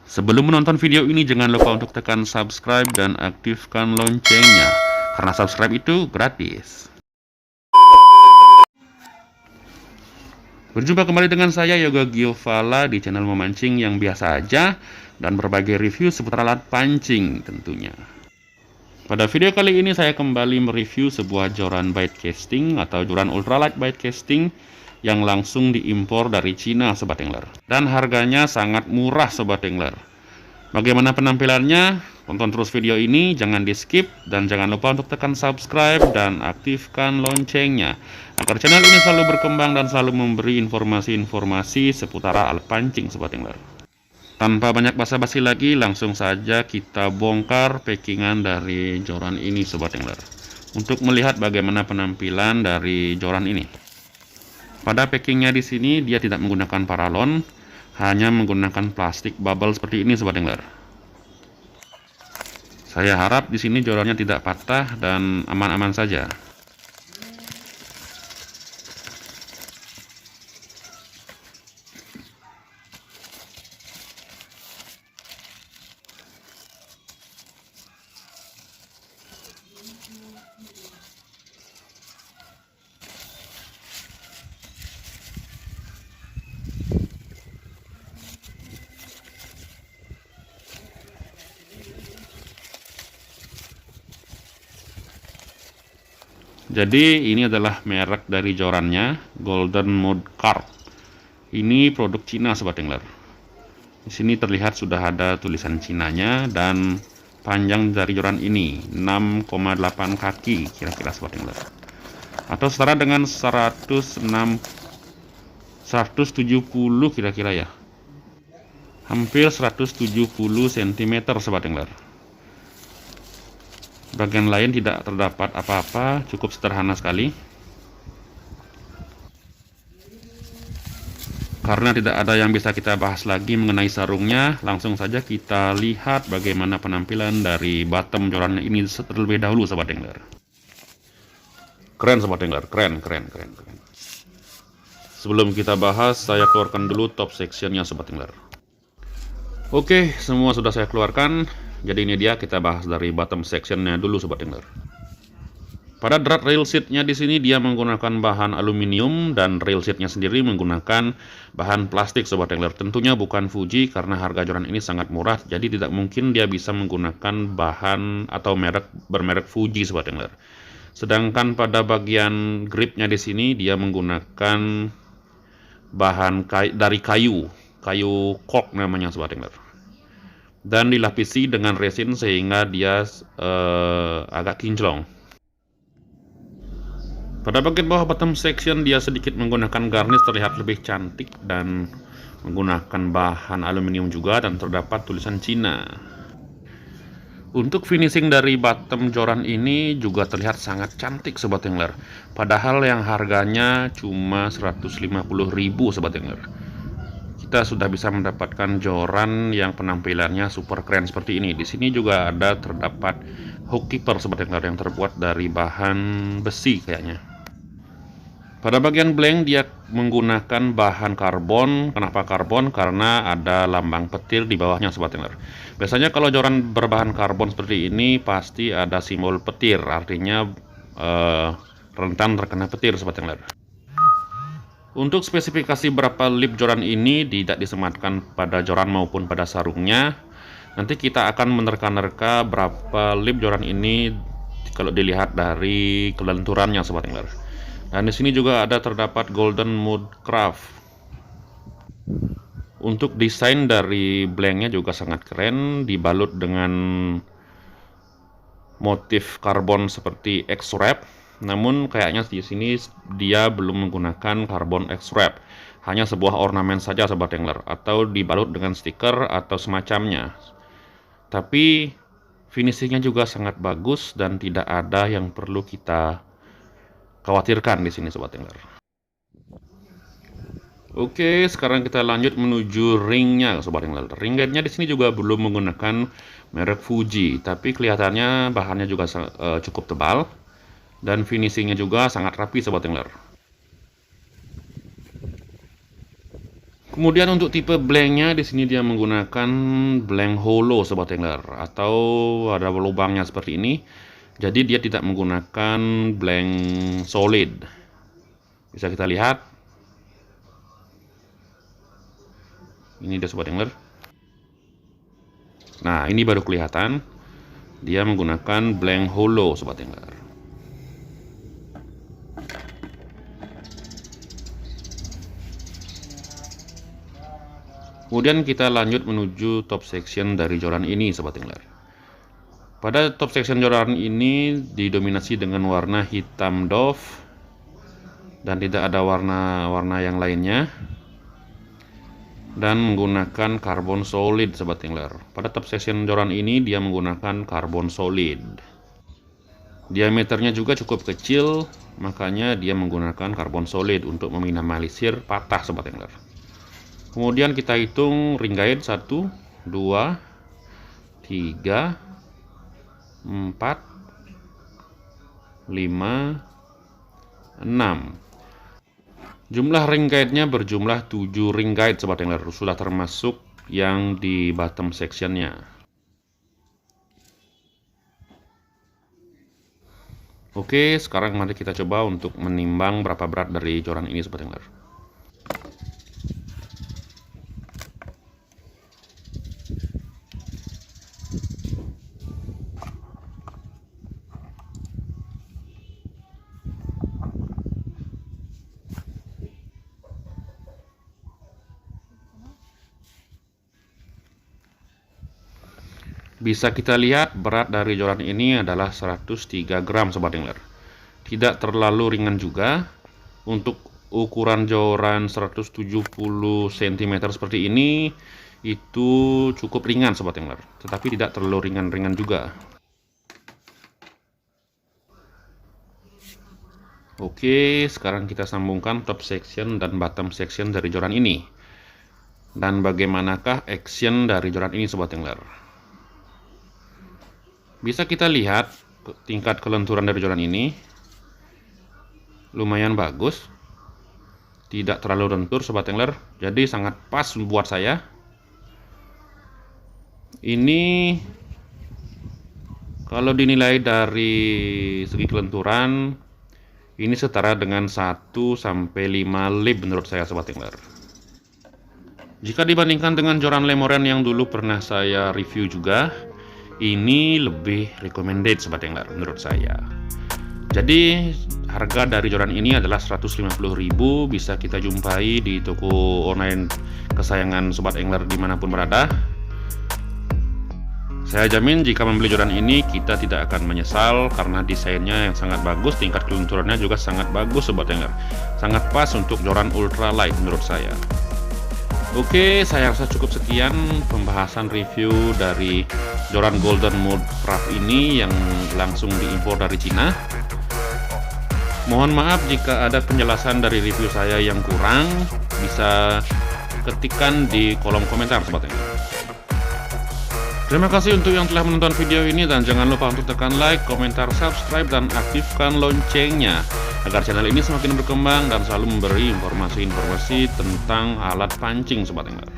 Sebelum menonton video ini, jangan lupa untuk tekan subscribe dan aktifkan loncengnya, karena subscribe itu gratis. Berjumpa kembali dengan saya, Yoga Giovala, di channel memancing yang biasa aja, dan berbagai review seputar alat pancing tentunya. Pada video kali ini saya kembali mereview sebuah joran bait casting atau joran ultralight bait casting yang langsung diimpor dari Cina, Sobat Angler. Dan harganya sangat murah, Sobat Angler. Bagaimana penampilannya? Tonton terus video ini, jangan di skip, dan jangan lupa untuk tekan subscribe dan aktifkan loncengnya agar channel ini selalu berkembang dan selalu memberi informasi-informasi seputar alat pancing, Sobat Angler. Tanpa banyak basa-basi lagi, langsung saja kita bongkar packingan dari joran ini, Sobat Angler, untuk melihat bagaimana penampilan dari joran ini. Pada packingnya di sini dia tidak menggunakan paralon, hanya menggunakan plastik bubble seperti ini, Sobat Angler. Saya harap di sini jorannya tidak patah dan aman-aman saja. Jadi ini adalah merek dari jorannya, Golden Mode Carp. Ini produk Cina, Sobat Angler. Di sini terlihat sudah ada tulisan Cinanya, dan panjang dari joran ini 6,8 kaki kira-kira, Sobat Angler. Atau setara dengan 170 kira-kira ya. Hampir 170 cm, Sobat Angler. Bagian lain tidak terdapat apa-apa, cukup sederhana sekali. Karena tidak ada yang bisa kita bahas lagi mengenai sarungnya, langsung saja kita lihat bagaimana penampilan dari bottom jorannya ini terlebih dahulu, Sobat Angler. Keren, Sobat Angler, keren. Sebelum kita bahas, saya keluarkan dulu top sectionnya, Sobat Angler. Oke, semua sudah saya keluarkan. Jadi ini dia, kita bahas dari bottom sectionnya dulu, Sobat Angler. Pada drat rail seatnya di sini dia menggunakan bahan aluminium, dan rail seatnya sendiri menggunakan bahan plastik, Sobat Angler. Tentunya bukan Fuji karena harga joran ini sangat murah, jadi tidak mungkin dia bisa menggunakan bahan atau bermerek Fuji, Sobat Angler. Sedangkan pada bagian gripnya di sini dia menggunakan bahan dari kayu cork namanya, Sobat Angler. Dan dilapisi dengan resin sehingga dia agak kinclong. Pada bagian bawah bottom section dia sedikit menggunakan garnish, terlihat lebih cantik dan menggunakan bahan aluminium juga, dan terdapat tulisan Cina. Untuk finishing dari bottom joran ini juga terlihat sangat cantik, Sobat Angler. Padahal yang harganya cuma 150.000, Sobat Angler. Kita sudah bisa mendapatkan joran yang penampilannya super keren seperti ini. Di sini juga terdapat hook keeper, Sobat Angler, yang terbuat dari bahan besi kayaknya. Pada bagian blank dia menggunakan bahan karbon. Kenapa karbon? Karena ada lambang petir di bawahnya, Sobat Angler. Biasanya kalau joran berbahan karbon seperti ini pasti ada simbol petir, artinya rentan terkena petir, Sobat Angler. Untuk spesifikasi berapa lip joran ini tidak disematkan pada joran maupun pada sarungnya. Nanti kita akan menerka-nerka berapa lip joran ini kalau dilihat dari kelenturannya, Sobat Angler. Dan di sini juga terdapat Golden Mode Craft. Untuk desain dari blanknya juga sangat keren, dibalut dengan motif karbon seperti X-wrap. Namun kayaknya di sini dia belum menggunakan karbon X-wrap, hanya sebuah ornamen saja, Sobat Angler, atau dibalut dengan stiker atau semacamnya. Tapi finishingnya juga sangat bagus dan tidak ada yang perlu kita khawatirkan di sini, Sobat Angler. Oke, sekarang kita lanjut menuju ringnya, Sobat Angler. Ring guide-nya di sini juga belum menggunakan merek Fuji, tapi kelihatannya bahannya juga cukup tebal dan finishingnya juga sangat rapi, Sobat Angler. Kemudian untuk tipe blanknya di sini dia menggunakan blank hollow sobat angler, atau ada lubangnya seperti ini. Jadi dia tidak menggunakan blank solid. Bisa kita lihat. Ini dia sobat angler. Nah, ini baru kelihatan. Dia menggunakan blank hollow sobat angler. Kemudian kita lanjut menuju top section dari joran ini sobat angler. Pada top section joran ini didominasi dengan warna hitam Dove dan tidak ada warna-warna yang lainnya, dan menggunakan karbon solid sobat angler. Pada top section joran ini dia menggunakan karbon solid. Diameternya juga cukup kecil, makanya dia menggunakan karbon solid untuk meminimalisir patah sobat angler. Kemudian kita hitung ring guide 1, 2, 3, 4, 5, 6. Jumlah ring guide-nya berjumlah 7 ring guide sobat angler, sudah termasuk yang di bottom section-nya. Oke, sekarang mari kita coba untuk menimbang berapa berat dari joran ini sobat angler. Bisa kita lihat berat dari joran ini adalah 103 gram sobat angler. Tidak terlalu ringan juga. Untuk ukuran joran 170 cm seperti ini itu cukup ringan sobat angler, tetapi tidak terlalu ringan-ringan juga. Oke, sekarang kita sambungkan top section dan bottom section dari joran ini. Dan bagaimanakah action dari joran ini sobat angler? Bisa kita lihat tingkat kelenturan dari joran ini lumayan bagus, tidak terlalu lentur sobat angler, jadi sangat pas buat saya. Ini kalau dinilai dari segi kelenturan ini setara dengan 1 sampai 5 lib menurut saya sobat angler. Jika dibandingkan dengan joran Lemoren yang dulu pernah saya review juga, ini lebih recommended sobat angler menurut saya. Jadi harga dari joran ini adalah 150.000, bisa kita jumpai di toko online kesayangan sobat angler dimanapun berada. Saya jamin jika membeli joran ini kita tidak akan menyesal, karena desainnya yang sangat bagus, tingkat kelenturannya juga sangat bagus sobat angler. Sangat pas untuk joran ultralight menurut saya. Oke, saya rasa cukup sekian pembahasan review dari joran Golden Mode Craft ini yang langsung diimpor dari Cina. Mohon maaf jika ada penjelasan dari review saya yang kurang, bisa ketikkan di kolom komentar sobat angler. Terima kasih untuk yang telah menonton video ini, dan jangan lupa untuk tekan like, komentar, subscribe, dan aktifkan loncengnya agar channel ini semakin berkembang dan selalu memberi informasi-informasi tentang alat pancing sobat angler.